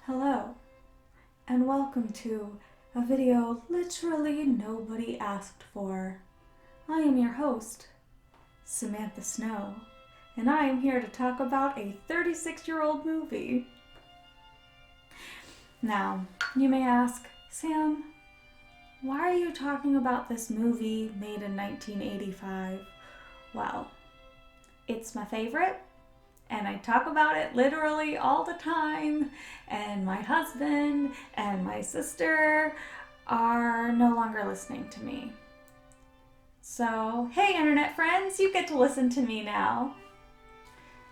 Hello, and welcome to a video literally nobody asked for. I am your host, Samantha Snow, and I am here to talk about a 36-year-old movie. Now, you may ask, Sam, why are you talking about this movie made in 1985? Well, it's my favorite. And I talk about it literally all the time, and my husband and my sister are no longer listening to me. So, hey internet friends, you get to listen to me now.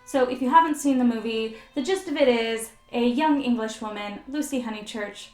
So if you haven't seen the movie, the gist of it is a young English woman, Lucy Honeychurch,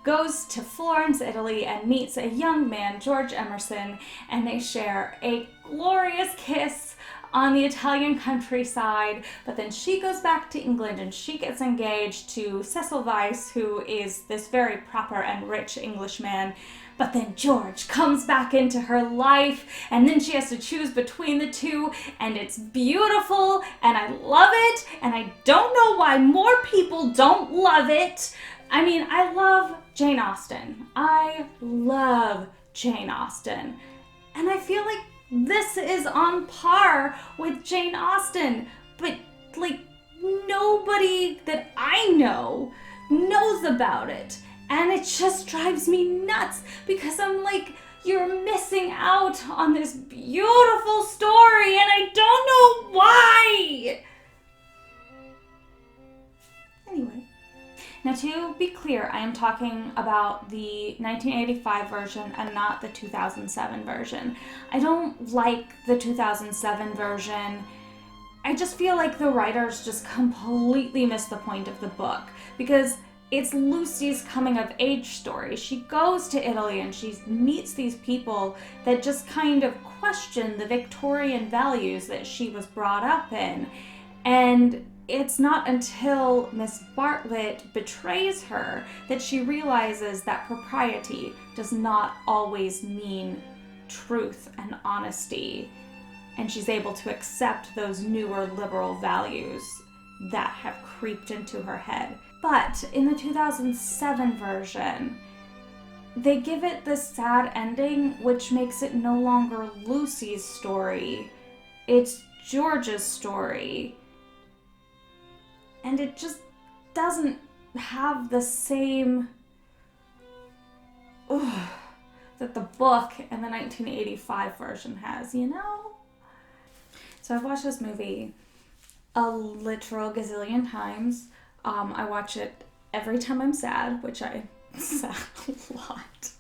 goes to Florence, Italy, and meets a young man, George Emerson, and they share a glorious kiss on the Italian countryside, but then she goes back to England and she gets engaged to Cecil Vyse, who is this very proper and rich Englishman. But then George comes back into her life, and then she has to choose between the two, and it's beautiful, and I love it, and I don't know why more people don't love it. I mean, I love Jane Austen. I love Jane Austen. And I feel like this is on par with Jane Austen, but like nobody that I know knows about it. And it just drives me nuts because I'm like, you're missing out on this beautiful story and I don't know why. Anyway. Now, to be clear, I am talking about the 1985 version and not the 2007 version. I don't like the 2007 version. I just feel like the writers just completely missed the point of the book because it's Lucy's coming of age story. She goes to Italy and she meets these people that just kind of question the Victorian values that she was brought up in. And it's not until Miss Bartlett betrays her that she realizes that propriety does not always mean truth and honesty, and she's able to accept those newer liberal values that have creeped into her head. But in the 2007 version, they give it this sad ending, which makes it no longer Lucy's story, it's George's story. And it just doesn't have the same that the book and the 1985 version has, you know? So I've watched this movie a literal gazillion times. I watch it every time I'm sad, which I sad a lot.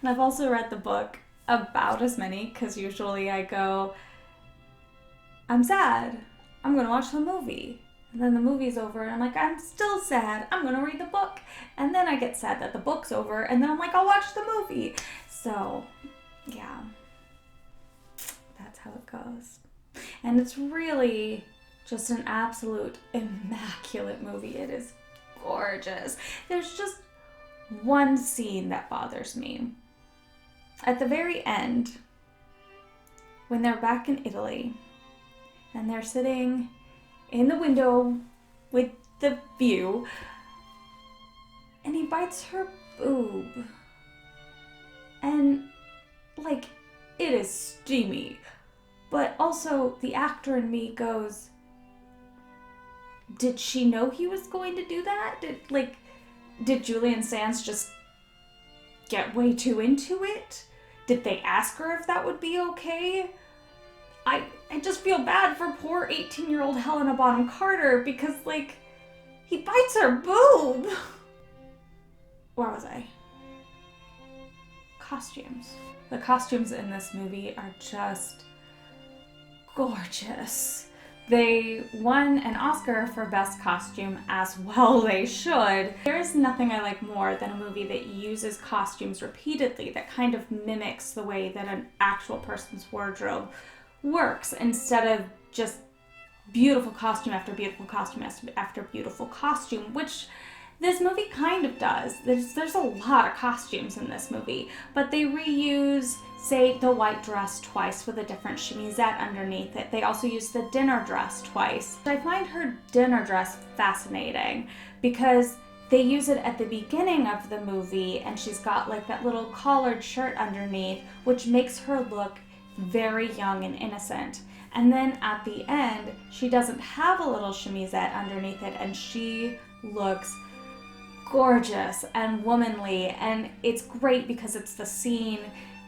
And I've also read the book about as many, because usually I go, I'm sad, I'm gonna watch the movie. And then the movie's over and I'm like, I'm still sad, I'm gonna read the book. And then I get sad that the book's over and then I'm like, I'll watch the movie. So, yeah, that's how it goes. And it's really just an absolute immaculate movie. It is gorgeous. There's just one scene that bothers me. At the very end, when they're back in Italy, and they're sitting in the window with the view, and he bites her boob. And, like, it is steamy. But also, the actor in me goes, did she know he was going to do that? Did Julian Sands just get way too into it? Did they ask her if that would be okay? I just feel bad for poor 18-year-old Helena Bonham Carter because, like, he bites her boob. Where was I? Costumes. The costumes in this movie are just gorgeous. They won an Oscar for Best Costume, as well they should. There is nothing I like more than a movie that uses costumes repeatedly, that kind of mimics the way that an actual person's wardrobe works, instead of just beautiful costume after beautiful costume after beautiful costume, which This movie kind of does. There's a lot of costumes in this movie, but they reuse, say, the white dress twice with a different chemisette underneath it. They also use the dinner dress twice. I find her dinner dress fascinating because they use it at the beginning of the movie, and she's got like that little collared shirt underneath, which makes her look very young and innocent. And then at the end, she doesn't have a little chemisette underneath it, and she looks gorgeous and womanly. And it's great because it's the scene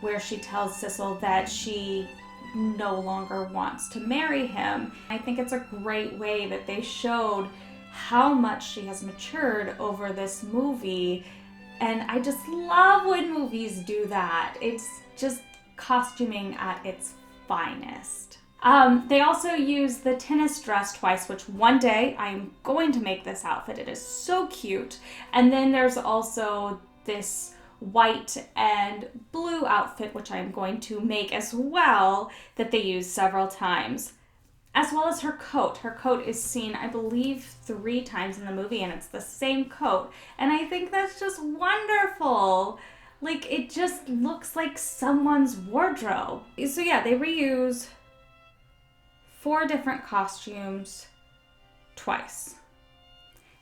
where she tells Sissel that she no longer wants to marry him. I think it's a great way that they showed how much she has matured over this movie. And I just love when movies do that. It's just costuming at its finest. They also use the tennis dress twice, which one day I'm going to make this outfit. It is so cute. And then there's also this white and blue outfit, which I'm going to make as well, that they use several times. As well as her coat. Her coat is seen, I believe, 3 times in the movie, and it's the same coat. And I think that's just wonderful. Like, it just looks like someone's wardrobe. So yeah, they reuse 4 different costumes twice.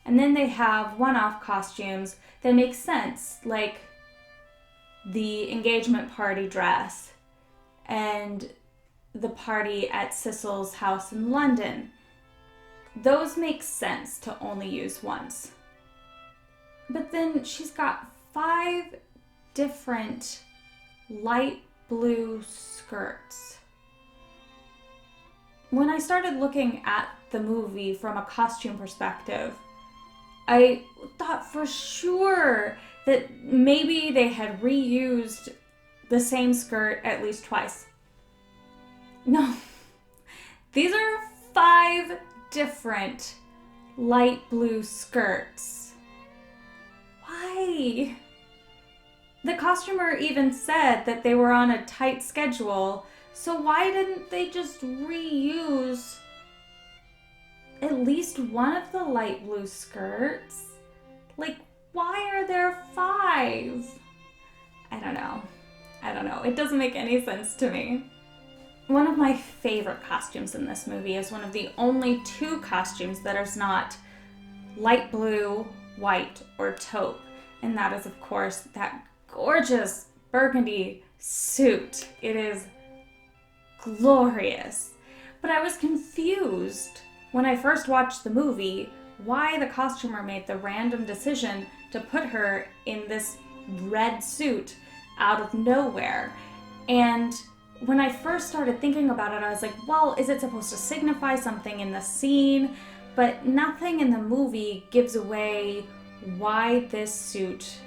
And then they have one-off costumes that make sense, like the engagement party dress and the party at Sissel's house in London. Those make sense to only use once. But then she's got 5 different light blue skirts. When I started looking at the movie from a costume perspective, I thought for sure that maybe they had reused the same skirt at least twice. No, these are 5 different light blue skirts. Why? The costumer even said that they were on a tight schedule, so why didn't they just reuse at least one of the light blue skirts? Like, why are there 5? I don't know. It doesn't make any sense to me. One of my favorite costumes in this movie is one of the only 2 costumes that is not light blue, white, or taupe. And that is, of course, that gorgeous burgundy suit. It is glorious. But I was confused when I first watched the movie why the costumer made the random decision to put her in this red suit out of nowhere. And when I first started thinking about it, I was like, well, is it supposed to signify something in the scene? But nothing in the movie gives away why this suit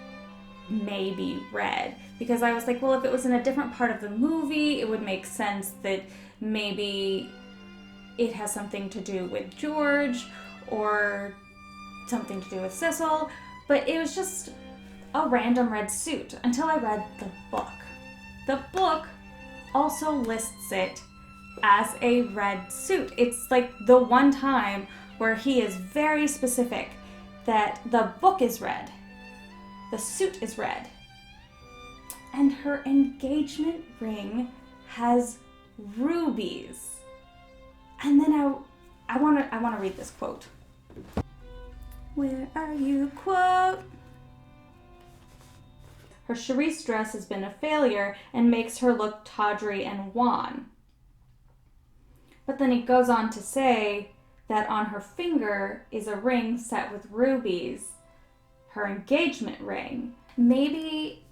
may be red. Because I was like, well, if it was in a different part of the movie, it would make sense that maybe it has something to do with George or something to do with Sissel. But it was just a random red suit until I read the book. The book also lists it as a red suit. It's like the one time where he is very specific that the book is red, the suit is red, and her engagement ring has rubies. And then I want to read this quote. Where are you, quote? Her cerise dress has been a failure and makes her look tawdry and wan. But then he goes on to say that on her finger is a ring set with rubies, her engagement ring. Maybe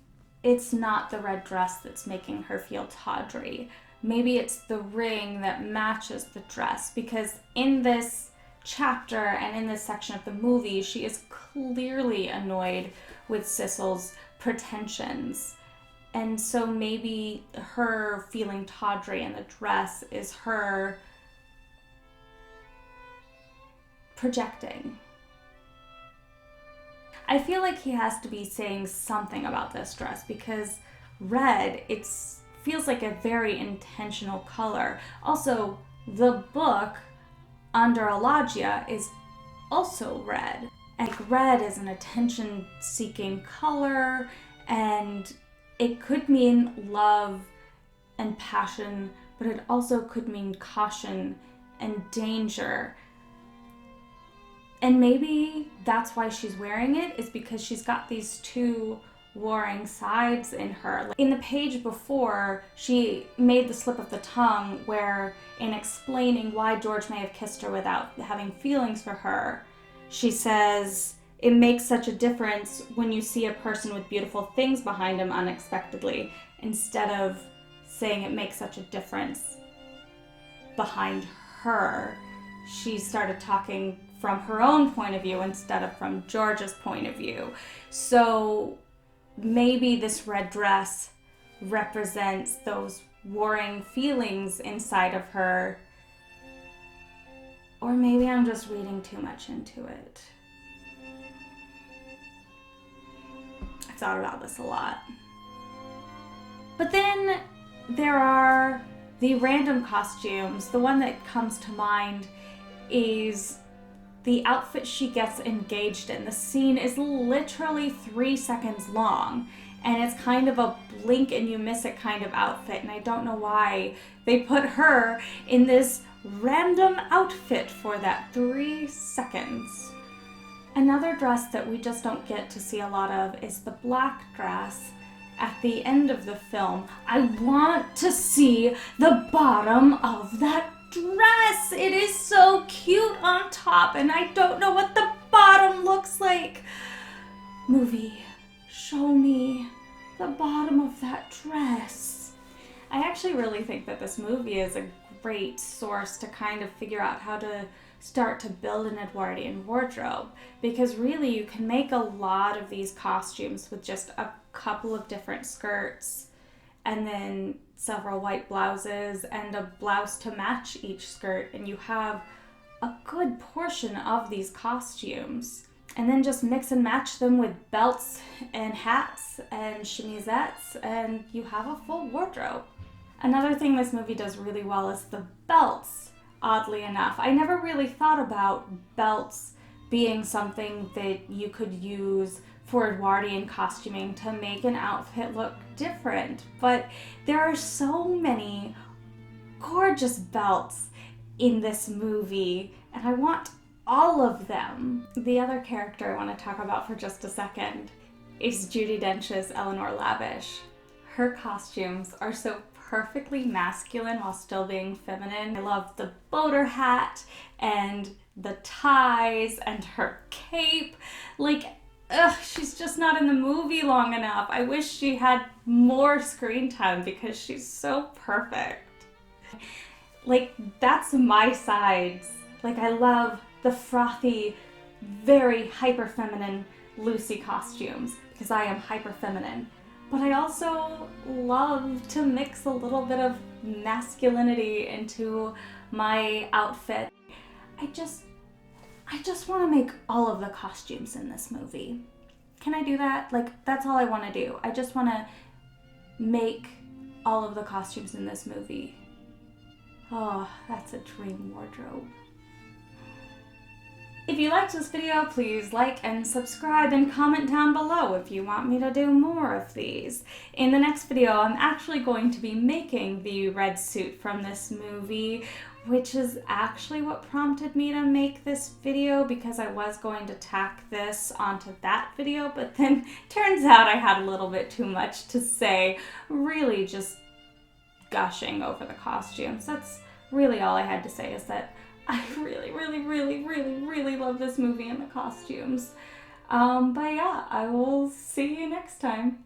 it's not the red dress that's making her feel tawdry. Maybe it's the ring that matches the dress, because in this chapter and in this section of the movie, she is clearly annoyed with Sissel's pretensions. And so maybe her feeling tawdry in the dress is her projecting. I feel like he has to be saying something about this dress, because red, it feels like a very intentional color. Also, the book under a Logia is also red. And like red is an attention-seeking color, and it could mean love and passion, but it also could mean caution and danger. And maybe that's why she's wearing it, is because she's got these two warring sides in her. In the page before, she made the slip of the tongue where, in explaining why George may have kissed her without having feelings for her, she says, "It makes such a difference when you see a person with beautiful things behind him unexpectedly," instead of saying it makes such a difference behind her. She started talking from her own point of view instead of from George's point of view. So maybe this red dress represents those warring feelings inside of her. Or maybe I'm just reading too much into it. I've thought about this a lot. But then there are the random costumes. The one that comes to mind is the outfit she gets engaged in. The scene is literally 3 seconds long, and it's kind of a blink and you miss it kind of outfit, and I don't know why they put her in this random outfit for that 3 seconds. Another dress that we just don't get to see a lot of is the black dress at the end of the film. I want to see the bottom of that dress. It is so cute on top, and I don't know what the bottom looks like. Movie, show me the bottom of that dress. I actually really think that this movie is a great source to kind of figure out how to start to build an Edwardian wardrobe, because really you can make a lot of these costumes with just a couple of different skirts and then several white blouses and a blouse to match each skirt, and you have a good portion of these costumes. And then just mix and match them with belts and hats and chemisettes, and you have a full wardrobe. Another thing this movie does really well is the belts, oddly enough. I never really thought about belts being something that you could use for Edwardian costuming to make an outfit look different, but there are so many gorgeous belts in this movie, and I want all of them. The other character I want to talk about for just a second is Judi Dench's Eleanor Lavish. Her costumes are so perfectly masculine while still being feminine. I love the boater hat and the ties and her cape. Like, she's just not in the movie long enough. I wish she had more screen time because she's so perfect. Like, that's my sides. Like, I love the frothy, very hyper-feminine Lucy costumes because I am hyper-feminine. But I also love to mix a little bit of masculinity into my outfit. I just want to make all of the costumes in this movie. Can I do that? Like, that's all I want to do. I just want to make all of the costumes in this movie. Oh, that's a dream wardrobe. If you liked this video, please like and subscribe and comment down below if you want me to do more of these. In the next video, I'm actually going to be making the red suit from this movie, which is actually what prompted me to make this video, because I was going to tack this onto that video, but then turns out I had a little bit too much to say, really just gushing over the costumes. That's really all I had to say, is that I really love this movie and the costumes. But yeah, I will see you next time.